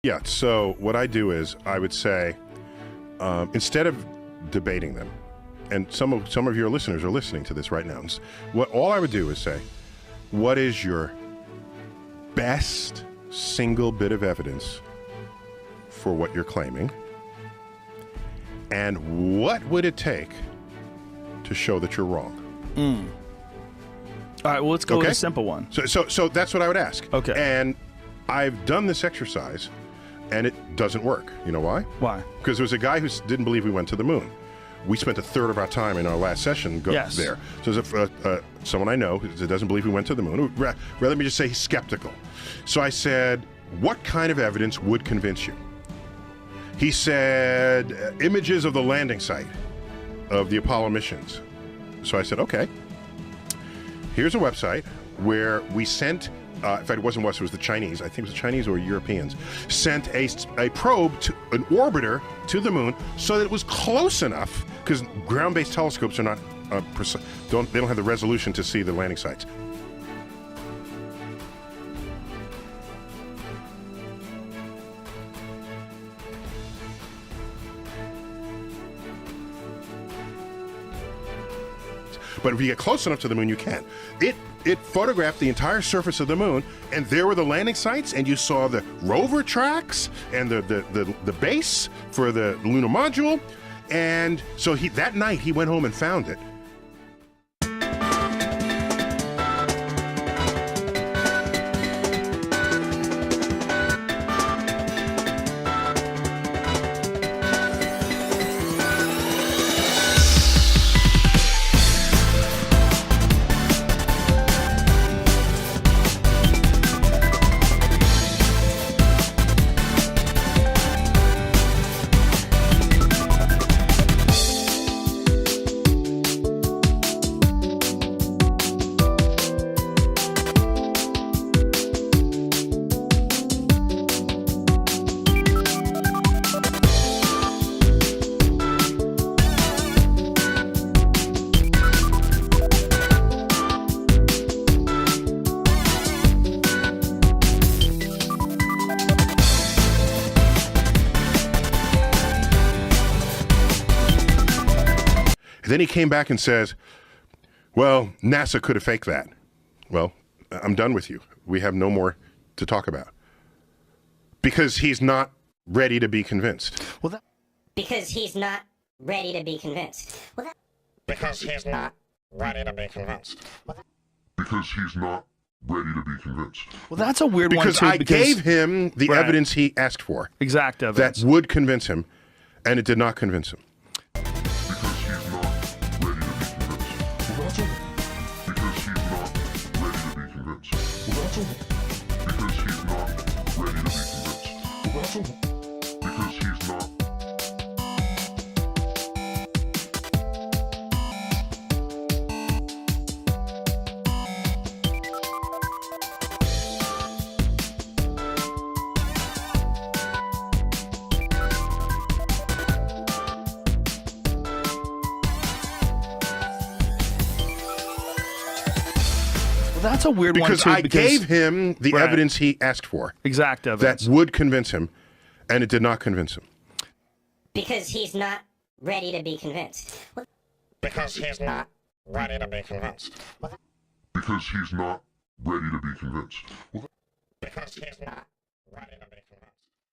Yeah, so what I do is I would say, instead of debating them, and some of your listeners are listening to this right now, all I would do is say, what is your best single bit of evidence for what you're claiming? And what would it take to show that you're wrong? All right, well, let's go with a simple one. So that's what I would ask. Okay. And I've done this exercise, and it doesn't work. You know why? Why? Because there was a guy who didn't believe we went to the moon. We spent a third of our time in our last session there. So there's someone I know who doesn't believe we went to the moon. Rather me just say he's skeptical. So I said, what kind of evidence would convince you? He said, images of the landing site of the Apollo missions. So I said, okay, here's a website where we sent, in fact, it wasn't us, it was the Chinese, I think it was the Chinese or Europeans, sent a probe, an orbiter to the moon so that it was close enough, because ground-based telescopes are not, they don't have the resolution to see the landing sites. But if you get close enough to the moon, you can. It photographed the entire surface of the moon, and there were the landing sites, and you saw the rover tracks and the base for the lunar module. And so that night he went home and found it. Then he came back and says, well, NASA could have faked that. Well, I'm done with you. We have no more to talk about. Because he's not ready to be convinced. Because he's not ready to be convinced. Because he's not ready to be convinced. Because he's not ready to be convinced. Well, that's a weird one, because too. I gave him the evidence he asked for. Exact evidence. That would convince him, and it did not convince him. Because he's not ready to be convinced. Because he's not ready to be convinced. Because he's not. That's a weird one, because too. I gave him the evidence he asked for. Exact evidence. That would convince him, and it did not convince him. Because he's not ready to be convinced. Because he's not ready to be convinced. Because he's not ready to be convinced. Because he's not ready to be convinced.